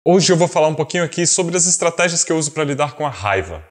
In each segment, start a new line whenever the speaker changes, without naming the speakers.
Hoje eu vou falar um pouquinho aqui sobre as estratégias que eu uso para lidar com a raiva.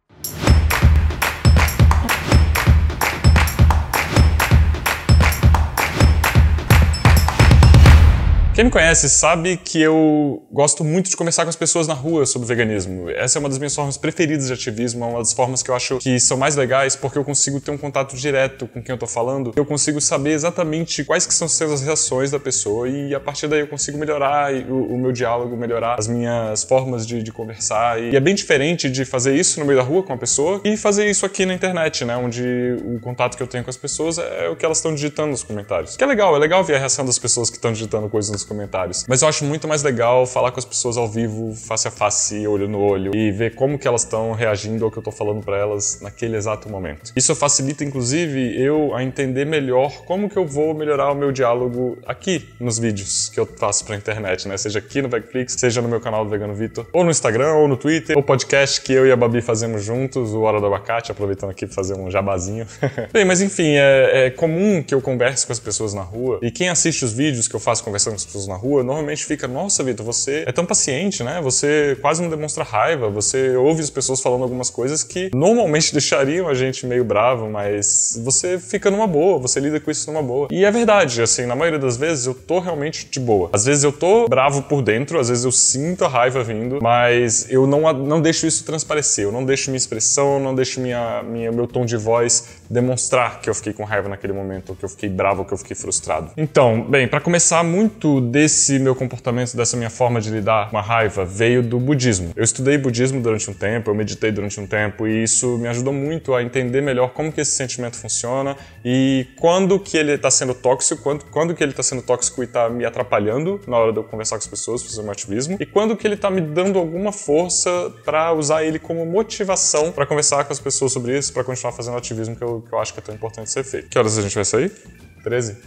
Quem me conhece sabe que eu gosto muito de conversar com as pessoas na rua sobre veganismo. Essa é uma das minhas formas preferidas de ativismo, é uma das formas que eu acho que são mais legais, porque eu consigo ter um contato direto com quem eu tô falando. Eu consigo saber exatamente quais que são as reações da pessoa e a partir daí eu consigo melhorar o meu diálogo, melhorar as minhas formas de conversar. E é bem diferente de fazer isso no meio da rua com a pessoa e fazer isso aqui na internet, né? Onde o contato que eu tenho com as pessoas é o que elas estão digitando nos comentários. Que é legal ver a reação das pessoas que estão digitando coisas nos comentários. Mas eu acho muito mais legal falar com as pessoas ao vivo, face a face, olho no olho, e ver como que elas estão reagindo ao que eu tô falando pra elas naquele exato momento. Isso facilita, inclusive, eu a entender melhor como que eu vou melhorar o meu diálogo aqui nos vídeos que eu faço pra internet, né? Seja aqui no Vegflix, seja no meu canal do Vegano Vitor, ou no Instagram, ou no Twitter, ou podcast que eu e a Babi fazemos juntos, o Hora do Abacate, aproveitando aqui pra fazer um jabazinho. Bem, mas enfim, é comum que eu converse com as pessoas na rua, e quem assiste os vídeos que eu faço conversando com as pessoas na rua, normalmente fica, nossa, Vitor, você é tão paciente, né? Você quase não demonstra raiva, você ouve as pessoas falando algumas coisas que normalmente deixariam a gente meio bravo, mas você fica numa boa, você lida com isso numa boa. E é verdade, assim, na maioria das vezes eu tô realmente de boa. Às vezes eu tô bravo por dentro, às vezes eu sinto a raiva vindo, mas eu não deixo isso transparecer, eu não deixo minha expressão, não deixo meu tom de voz demonstrar que eu fiquei com raiva naquele momento, ou que eu fiquei bravo, ou que eu fiquei frustrado. Então, bem, pra começar, muito desse meu comportamento, dessa minha forma de lidar com a raiva veio do budismo. Eu estudei budismo durante um tempo, eu meditei durante um tempo e isso me ajudou muito a entender melhor como que esse sentimento funciona e quando que ele está sendo tóxico, quando que ele está sendo tóxico e está me atrapalhando na hora de eu conversar com as pessoas, fazer meu ativismo, e quando que ele está me dando alguma força para usar ele como motivação para conversar com as pessoas sobre isso, para continuar fazendo o ativismo que eu acho que é tão importante ser feito. Que horas a gente vai sair? 13?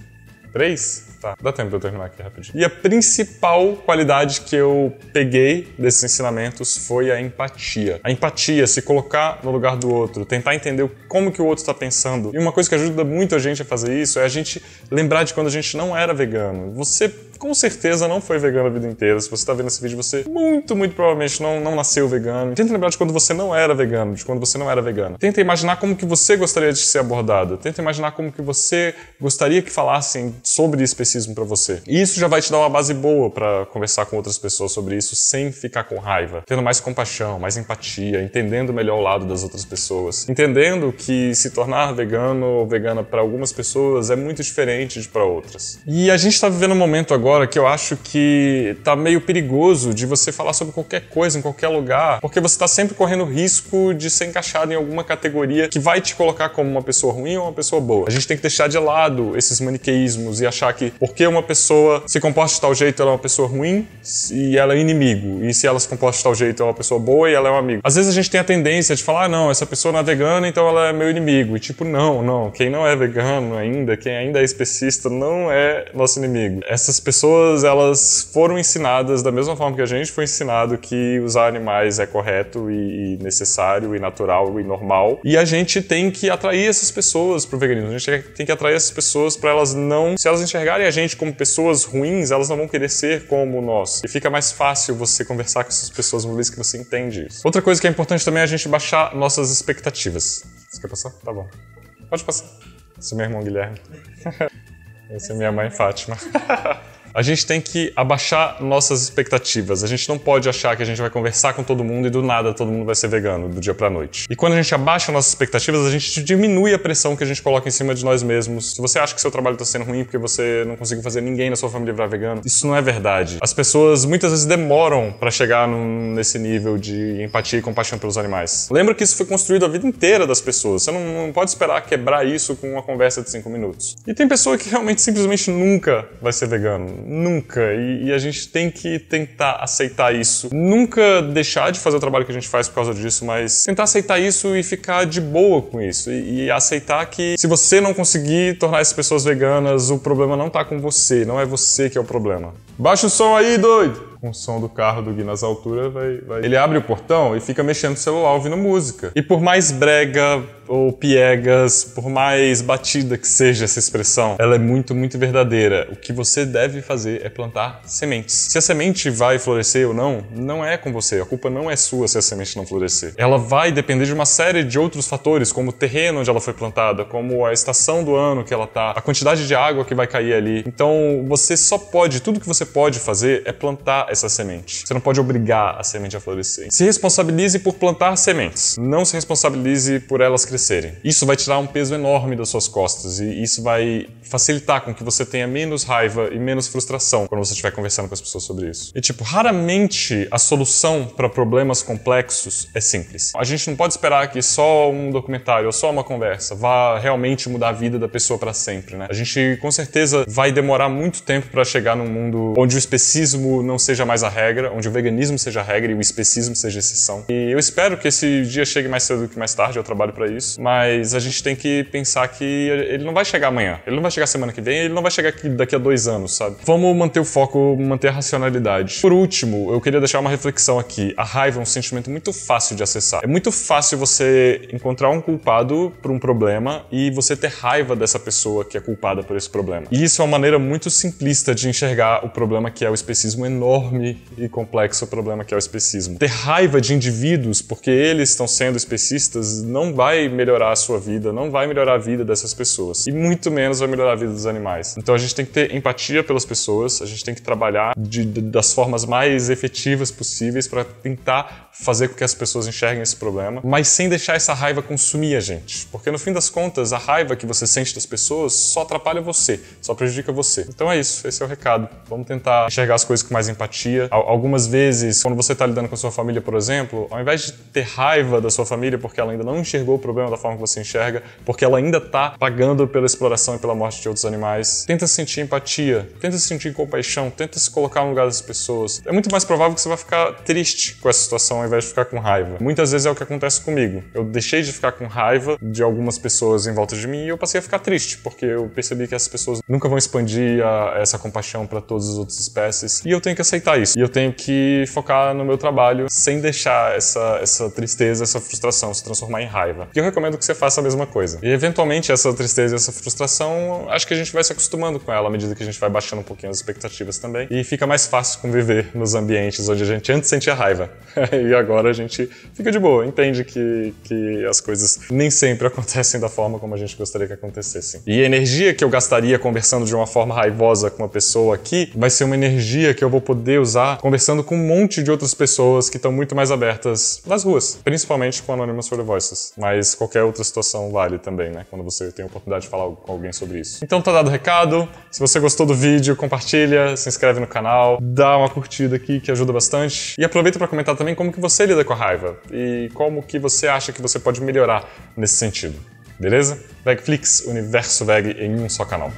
3? Tá, dá tempo de eu terminar aqui rapidinho. E a principal qualidade que eu peguei desses ensinamentos foi a empatia. A empatia, se colocar no lugar do outro, tentar entender como que o outro está pensando. E uma coisa que ajuda muito a gente a fazer isso é a gente lembrar de quando a gente não era vegano. Você com certeza não foi vegano a vida inteira. Se você está vendo esse vídeo, você muito provavelmente não nasceu vegano. Tenta lembrar de quando você não era vegano, de quando você não era vegana. Tenta imaginar como que você gostaria de ser abordado. Tenta imaginar como que você gostaria que falassem sobre especismo para você. E isso já vai te dar uma base boa para conversar com outras pessoas sobre isso sem ficar com raiva. Tendo mais compaixão, mais empatia, entendendo melhor o lado das outras pessoas. Entendendo que se tornar vegano ou vegana para algumas pessoas é muito diferente de para outras. E a gente está vivendo um momento agora que eu acho que tá meio perigoso de você falar sobre qualquer coisa, em qualquer lugar, porque você tá sempre correndo risco de ser encaixado em alguma categoria que vai te colocar como uma pessoa ruim ou uma pessoa boa. A gente tem que deixar de lado esses maniqueísmos e achar que porque uma pessoa se comporta de tal jeito, ela é uma pessoa ruim e ela é inimigo, e se ela se comporta de tal jeito, ela é uma pessoa boa e ela é um amigo. Às vezes a gente tem a tendência de falar, não, essa pessoa não é vegana, então ela é meu inimigo. E tipo, não, quem não é vegano ainda, quem ainda é especista, não é nosso inimigo. Essas pessoas, elas foram ensinadas da mesma forma que a gente foi ensinado que usar animais é correto e necessário e natural e normal. E a gente tem que atrair essas pessoas pro veganismo. A gente tem que atrair essas pessoas para elas não... Se elas enxergarem a gente como pessoas ruins, elas não vão querer ser como nós. E fica mais fácil você conversar com essas pessoas uma vez que você entende isso. Outra coisa que é importante também é a gente baixar nossas expectativas. Você quer passar? Tá bom. Pode passar. Esse é meu irmão Guilherme. Essa é minha mãe Fátima. A gente tem que abaixar nossas expectativas. A gente não pode achar que a gente vai conversar com todo mundo e do nada todo mundo vai ser vegano, do dia pra noite. E quando a gente abaixa nossas expectativas, a gente diminui a pressão que a gente coloca em cima de nós mesmos. Se você acha que seu trabalho tá sendo ruim porque você não conseguiu fazer ninguém na sua família virar vegano, isso não é verdade. As pessoas muitas vezes demoram pra chegar nesse nível de empatia e compaixão pelos animais. Lembra que isso foi construído a vida inteira das pessoas. Você não pode esperar quebrar isso com uma conversa de 5 minutos. E tem pessoa que realmente simplesmente nunca vai ser vegano. Nunca. E a gente tem que tentar aceitar isso. Nunca deixar de fazer o trabalho que a gente faz por causa disso, mas tentar aceitar isso e ficar de boa com isso. E aceitar que se você não conseguir tornar essas pessoas veganas, o problema não tá com você, não é você que é o problema. Baixa o som aí, doido! Com o som do carro do Gui nas alturas, vai... Ele abre o portão e fica mexendo no celular, ouvindo música. E por mais brega ou piegas, por mais batida que seja essa expressão, ela é muito, muito verdadeira. O que você deve fazer é plantar sementes. Se a semente vai florescer ou não, não é com você. A culpa não é sua se a semente não florescer. Ela vai depender de uma série de outros fatores, como o terreno onde ela foi plantada, como a estação do ano que ela tá, a quantidade de água que vai cair ali. Então, você só pode, tudo que você pode fazer é plantar essa semente. Você não pode obrigar a semente a florescer. Se responsabilize por plantar sementes. Não se responsabilize por elas crescerem. Isso vai tirar um peso enorme das suas costas e isso vai facilitar com que você tenha menos raiva e menos frustração quando você estiver conversando com as pessoas sobre isso. E tipo, raramente a solução para problemas complexos é simples. A gente não pode esperar que só um documentário ou só uma conversa vá realmente mudar a vida da pessoa para sempre, né? A gente com certeza vai demorar muito tempo para chegar num mundo onde o especismo não seja mais a regra, onde o veganismo seja a regra e o especismo seja a exceção. E eu espero que esse dia chegue mais cedo do que mais tarde, eu trabalho para isso, mas a gente tem que pensar que ele não vai chegar amanhã, ele não vai chegar semana que vem, ele não vai chegar aqui daqui a 2 anos, sabe? Vamos manter o foco, manter a racionalidade. Por último, eu queria deixar uma reflexão aqui. A raiva é um sentimento muito fácil de acessar. É muito fácil você encontrar um culpado por um problema e você ter raiva dessa pessoa que é culpada por esse problema. E isso é uma maneira muito simplista de enxergar o problema que é o especismo, enorme e complexo problema que é o especismo. Ter raiva de indivíduos porque eles estão sendo especistas não vai melhorar a sua vida, não vai melhorar a vida dessas pessoas. E muito menos vai melhorar a vida dos animais. Então a gente tem que ter empatia pelas pessoas, a gente tem que trabalhar das formas mais efetivas possíveis para tentar fazer com que as pessoas enxerguem esse problema, mas sem deixar essa raiva consumir a gente. Porque no fim das contas, a raiva que você sente das pessoas só atrapalha você, só prejudica você. Então é isso, esse é o recado. Vamos tentar enxergar as coisas com mais empatia. Algumas vezes, quando você está lidando com a sua família, por exemplo, ao invés de ter raiva da sua família porque ela ainda não enxergou o problema da forma que você enxerga, porque ela ainda está pagando pela exploração e pela morte de outros animais, tenta sentir empatia, tenta sentir compaixão, tenta se colocar no lugar das pessoas. É muito mais provável que você vai ficar triste com essa situação ao invés de ficar com raiva. Muitas vezes é o que acontece comigo. Eu deixei de ficar com raiva de algumas pessoas em volta de mim e eu passei a ficar triste, porque eu percebi que essas pessoas nunca vão expandir essa compaixão para todas as outras espécies. E eu tenho que aceitar isso. E eu tenho que focar no meu trabalho sem deixar essa tristeza, essa frustração se transformar em raiva. E eu recomendo que você faça a mesma coisa. E eventualmente essa tristeza e essa frustração, acho que a gente vai se acostumando com ela à medida que a gente vai baixando um pouquinho as expectativas também. E fica mais fácil conviver nos ambientes onde a gente antes sentia raiva. E agora a gente fica de boa, entende que as coisas nem sempre acontecem da forma como a gente gostaria que acontecessem. E a energia que eu gastaria conversando de uma forma raivosa com uma pessoa aqui vai ser uma energia que eu vou poder usar conversando com um monte de outras pessoas que estão muito mais abertas nas ruas, principalmente com Anonymous for the Voiceless. Mas qualquer outra situação vale também, né? Quando você tem a oportunidade de falar com alguém sobre isso. Então tá dado o recado. Se você gostou do vídeo, compartilha, se inscreve no canal, dá uma curtida aqui que ajuda bastante. E aproveita para comentar também como que você lida com a raiva e como que você acha que você pode melhorar nesse sentido. Beleza? Vegflix, Universo Veg em um só canal.